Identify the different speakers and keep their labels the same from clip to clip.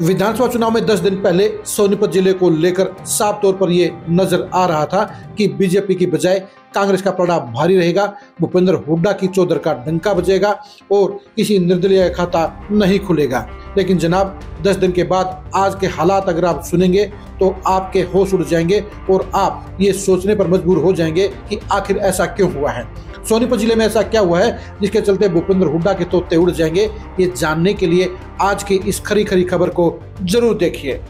Speaker 1: विधानसभा चुनाव में 10 दिन पहले सोनीपत जिले को लेकर साफ तौर पर ये नजर आ रहा था कि बीजेपी की बजाय कांग्रेस का पलड़ा भारी रहेगा। भूपेंद्र हुड्डा की चौधर का डंका बजेगा और किसी निर्दलीय का खाता नहीं खुलेगा। लेकिन जनाब 10 दिन के बाद आज के हालात अगर आप सुनेंगे तो आपके होश उड़ जाएंगे और आप ये सोचने पर मजबूर हो जाएंगे कि आखिर ऐसा क्यों हुआ है। सोनीपत जिले में ऐसा क्या हुआ है जिसके चलते भूपेंद्र हुड्डा के तोते उड़ जाएंगे। ये जानने के लिए आज की इस खरी खरी खबर को जरूर देखिए।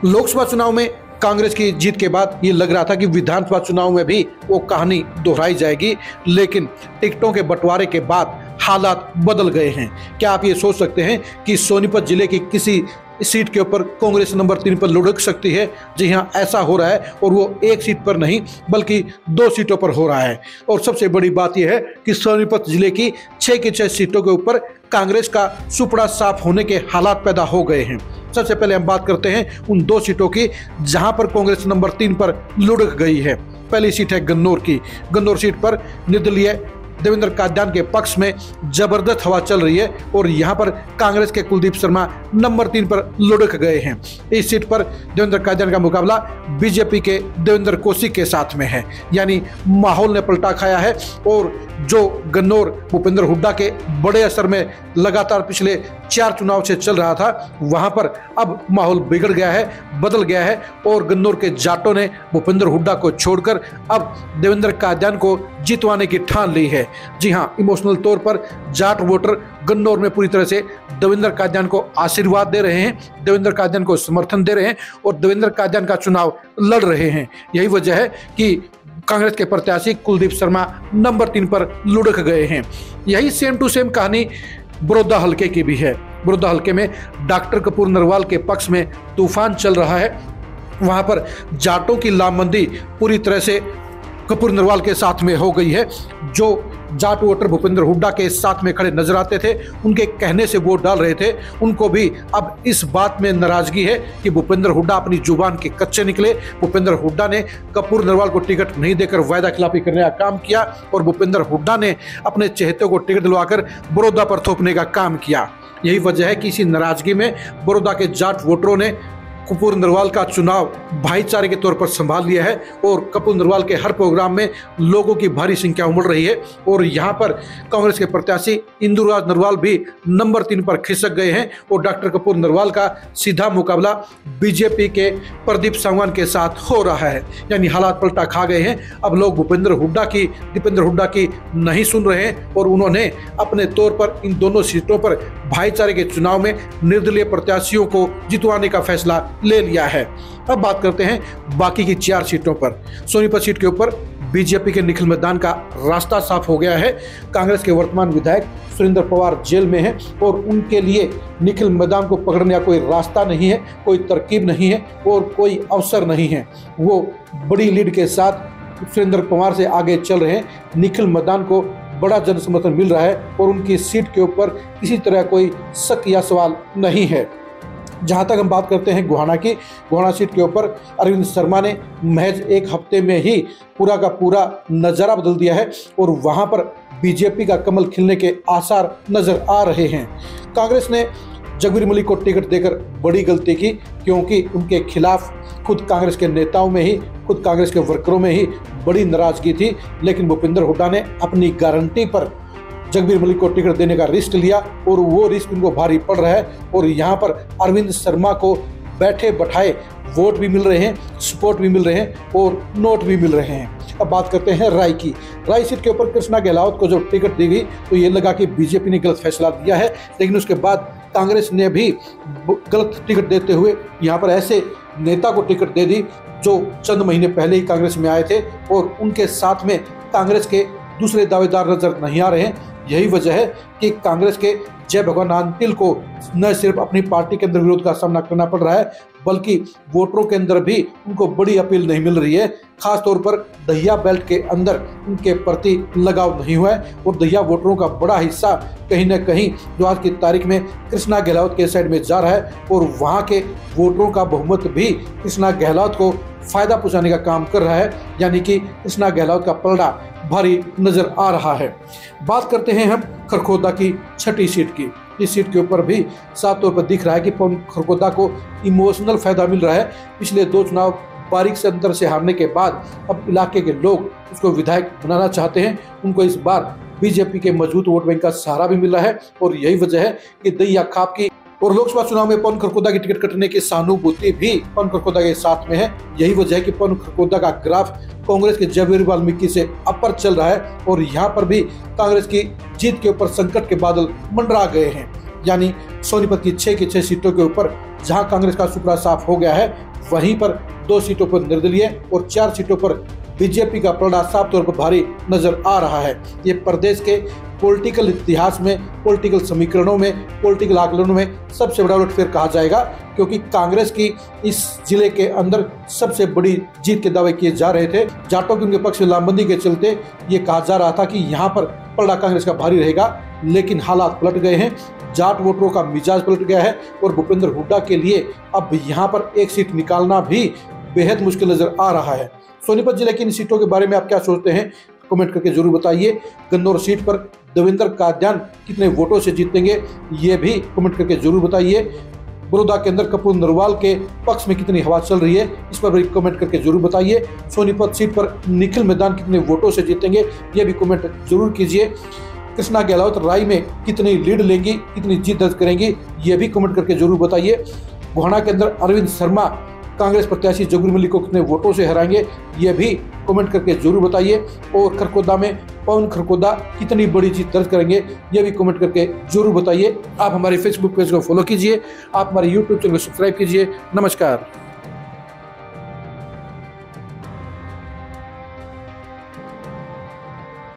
Speaker 1: लोकसभा चुनाव में कांग्रेस की जीत के बाद ये लग रहा था कि विधानसभा चुनाव में भी वो कहानी दोहराई जाएगी, लेकिन टिकटों के बंटवारे के बाद हालात बदल गए हैं। क्या आप ये सोच सकते हैं कि सोनीपत जिले की किसी सीट के ऊपर कांग्रेस नंबर 3 पर लुढ़क सकती है? जी हाँ, ऐसा हो रहा है और वो एक सीट पर नहीं बल्कि 2 सीटों पर हो रहा है। और सबसे बड़ी बात यह है कि सोनीपत जिले की 6 की 6 सीटों के ऊपर कांग्रेस का सुपड़ा साफ होने के हालात पैदा हो गए हैं। सबसे पहले हम बात करते हैं उन 2 सीटों की जहां पर कांग्रेस नंबर 3 पर लुढ़क गई है। पहली सीट है गन्नौर की। गन्नौर सीट पर निर्दलीय देवेंद्र कादियान के पक्ष में जबरदस्त हवा चल रही है और यहां पर कांग्रेस के कुलदीप शर्मा नंबर 3 पर लुढ़क गए हैं। इस सीट पर देवेंद्र कादियान का मुकाबला बीजेपी के देवेंद्र कोसी के साथ में है, यानी माहौल ने पलटा खाया है। और जो गन्नौर भूपेंद्र हुड्डा के बड़े असर में लगातार पिछले 4 चुनाव से चल रहा था, वहां पर अब माहौल बिगड़ गया है, बदल गया है और गन्नौर के जाटों ने भूपेंद्र हुड्डा को छोड़कर अब देवेंद्र कादियान को जितवाने की ठान ली है। जी हाँ, इमोशनल तौर पर जाट वोटर गन्नौर में पूरी तरह से देवेंद्र कादियान को आशीर्वाद दे रहे हैं, देवेंद्र कादियान को समर्थन दे रहे हैं और देवेंद्र कादियान का चुनाव लड़ रहे हैं। यही वजह है कि कांग्रेस के प्रत्याशी कुलदीप शर्मा नंबर 3 पर लुढ़क गए हैं। यही सेम टू सेम कहानी बड़ौदा हल्के की भी है। बड़ौदा हल्के में डॉक्टर कपूर नरवाल के पक्ष में तूफान चल रहा है। वहां पर जाटों की लामबंदी पूरी तरह से कपूर नरवाल के साथ में हो गई है। जो जाट वोटर भूपेंद्र हुड्डा के साथ में खड़े नजर आते थे, उनके कहने से वोट डाल रहे थे, उनको भी अब इस बात में नाराजगी है कि भूपेंद्र हुड्डा अपनी जुबान के कच्चे निकले। भूपेंद्र हुड्डा ने कपूर नरवाल को टिकट नहीं देकर वायदा खिलाफी करने का काम किया और भूपेंद्र हुड्डा ने अपने चहेतों को टिकट दिलवाकर बड़ौदा पर थोपने का काम किया। यही वजह है कि इसी नाराजगी में बड़ौदा के जाट वोटरों ने कपूर नरवाल का चुनाव भाईचारे के तौर पर संभाल लिया है और कपूर नरवाल के हर प्रोग्राम में लोगों की भारी संख्या उमड़ रही है। और यहाँ पर कांग्रेस के प्रत्याशी इंदुराज नरवाल भी नंबर 3 पर खिसक गए हैं और डॉक्टर कपूर नरवाल का सीधा मुकाबला बीजेपी के प्रदीप सांगवान के साथ हो रहा है। यानी हालात पलटा खा गए हैं। अब लोग दीपेंद्र हुड्डा की नहीं सुन रहे हैं और उन्होंने अपने तौर पर इन दोनों सीटों पर भाईचारे के चुनाव में निर्दलीय प्रत्याशियों को जितवाने का फैसला ले लिया है। अब बात करते हैं बाकी की 4 सीटों पर। सोनीपत सीट के ऊपर बीजेपी के निखिल मैदान का रास्ता साफ हो गया है। कांग्रेस के वर्तमान विधायक सुरेंद्र पवार जेल में हैं और उनके लिए निखिल मैदान को पकड़ने का कोई रास्ता नहीं है, कोई तरकीब नहीं है और कोई अवसर नहीं है। वो बड़ी लीड के साथ सुरेंद्र पवार से आगे चल रहे हैं। निखिल मैदान को बड़ा जन समर्थन मिल रहा है और उनकी सीट के ऊपर किसी तरह कोई शक या सवाल नहीं है। जहां तक हम बात करते हैं गोहाना की, गोहाना सीट के ऊपर अरविंद शर्मा ने महज 1 हफ्ते में ही पूरा का पूरा नज़ारा बदल दिया है और वहां पर बीजेपी का कमल खिलने के आसार नजर आ रहे हैं। कांग्रेस ने जगबीर मलिक को टिकट देकर बड़ी गलती की, क्योंकि उनके खिलाफ खुद कांग्रेस के नेताओं में ही, खुद कांग्रेस के वर्करों में ही बड़ी नाराजगी थी। लेकिन भूपेंद्र हुड्डा ने अपनी गारंटी पर जगबीर मलिक को टिकट देने का रिस्क लिया और वो रिस्क उनको भारी पड़ रहा है। और यहाँ पर अरविंद शर्मा को बैठे बैठाए वोट भी मिल रहे हैं, सपोर्ट भी मिल रहे हैं और नोट भी मिल रहे हैं। अब बात करते हैं राय की। राय सीट के ऊपर कृष्णा गहलोत को जब टिकट दी गई तो ये लगा कि बीजेपी ने गलत फैसला दिया है, लेकिन उसके बाद कांग्रेस ने भी गलत टिकट देते हुए यहाँ पर ऐसे नेता को टिकट दे दी जो चंद महीने पहले ही कांग्रेस में आए थे और उनके साथ में कांग्रेस के दूसरे दावेदार नजर नहीं आ रहे हैं। यही वजह है कि कांग्रेस के जय भगवान आंतिल को न सिर्फ अपनी पार्टी के अंदर विरोध का सामना करना पड़ रहा है, बल्कि वोटरों के अंदर भी उनको बड़ी अपील नहीं मिल रही है। खास तौर पर दहिया बेल्ट के अंदर उनके प्रति लगाव नहीं हुआ है और दहिया वोटरों का बड़ा हिस्सा कहीं न कहीं जो आज की तारीख में कृष्णा गहलोत के साइड में जा रहा है और वहाँ के वोटरों का बहुमत भी कृष्णा गहलोत को फायदा पहुंचाने का काम कर रहा है, यानी कि कृष्णा गहलोत का पलड़ा भारी नजर आ रहा है। बात करते हैं हम खरखोदा की 6ठी सीट की। इस सीट के ऊपर भी साफ तौर पर दिख रहा है कि पवन खरखोदा को इमोशनल फायदा मिल रहा है। पिछले 2 चुनाव बारीक से अंतर से हारने के बाद अब इलाके के लोग उसको विधायक बनाना चाहते हैं। उनको इस बार बीजेपी के मजबूत वोट बैंक का सहारा भी मिला है और यही वजह है कि दहिया खाप की और लोकसभा चुनाव में पवन खरखोदा की टिकट कटने की सहानुभूति भी पवन खरखोदा के साथ में है। यही वजह है कि पवन खरखोदा का ग्राफ कांग्रेस के जवेरी वाल्मीकि से अपर चल रहा है और यहाँ पर भी कांग्रेस की जीत के ऊपर संकट के बादल मंडरा गए हैं। यानी सोनीपत की 6 की 6 सीटों के ऊपर जहां कांग्रेस का सुपड़ा साफ हो गया है, वहीं पर 2 सीटों पर निर्दलीय और 4 सीटों पर बीजेपी का पलड़ा साफ तौर पर भारी नजर आ रहा है। ये प्रदेश के पॉलिटिकल इतिहास में, पॉलिटिकल समीकरणों में, पॉलिटिकल आकलनों में सबसे बड़ा उलटफेर कहा जाएगा, क्योंकि कांग्रेस की इस जिले के अंदर सबसे बड़ी जीत के दावे किए जा रहे थे। जाटों की उनके पक्ष में लामबंदी के चलते ये कहा जा रहा था कि यहाँ पर पलड़ा कांग्रेस का भारी रहेगा, लेकिन हालात पलट गए हैं। जाट वोटरों का मिजाज पलट गया है और भूपेंद्र हुड्डा के लिए अब यहाँ पर एक सीट निकालना भी बेहद मुश्किल नजर आ रहा है। सोनीपत जिले की इन सीटों के बारे में आप क्या सोचते हैं, कमेंट करके जरूर बताइए। गन्नौर सीट पर देवेंद्र कादियान कितने वोटों से जीतेंगे, ये भी कमेंट करके जरूर बताइए। बड़ौदा के अंदर कपूर नरवाल के पक्ष में कितनी हवा चल रही है, इस पर भी कमेंट करके जरूर बताइए। सोनीपत सीट पर निखिल मैदान कितने वोटों से जीतेंगे, ये भी कमेंट जरूर कीजिए। कृष्णा गहलोत राय में कितनी लीड लेंगी, कितनी जीत दर्ज करेंगी, ये भी कमेंट करके जरूर बताइए। गोहाना के अंदर अरविंद शर्मा कांग्रेस प्रत्याशी जोगुल मलिक को कितने वोटों से हराएंगे, ये भी कमेंट करके जरूर बताइए। और खरखोदा में पवन खरखोदा कितनी बड़ी जीत दर्ज करेंगे, ये भी कमेंट करके जरूर बताइए। आप हमारे फेसबुक पेज को फॉलो कीजिए, आप हमारे यूट्यूब चैनल को सब्सक्राइब कीजिए। नमस्कार।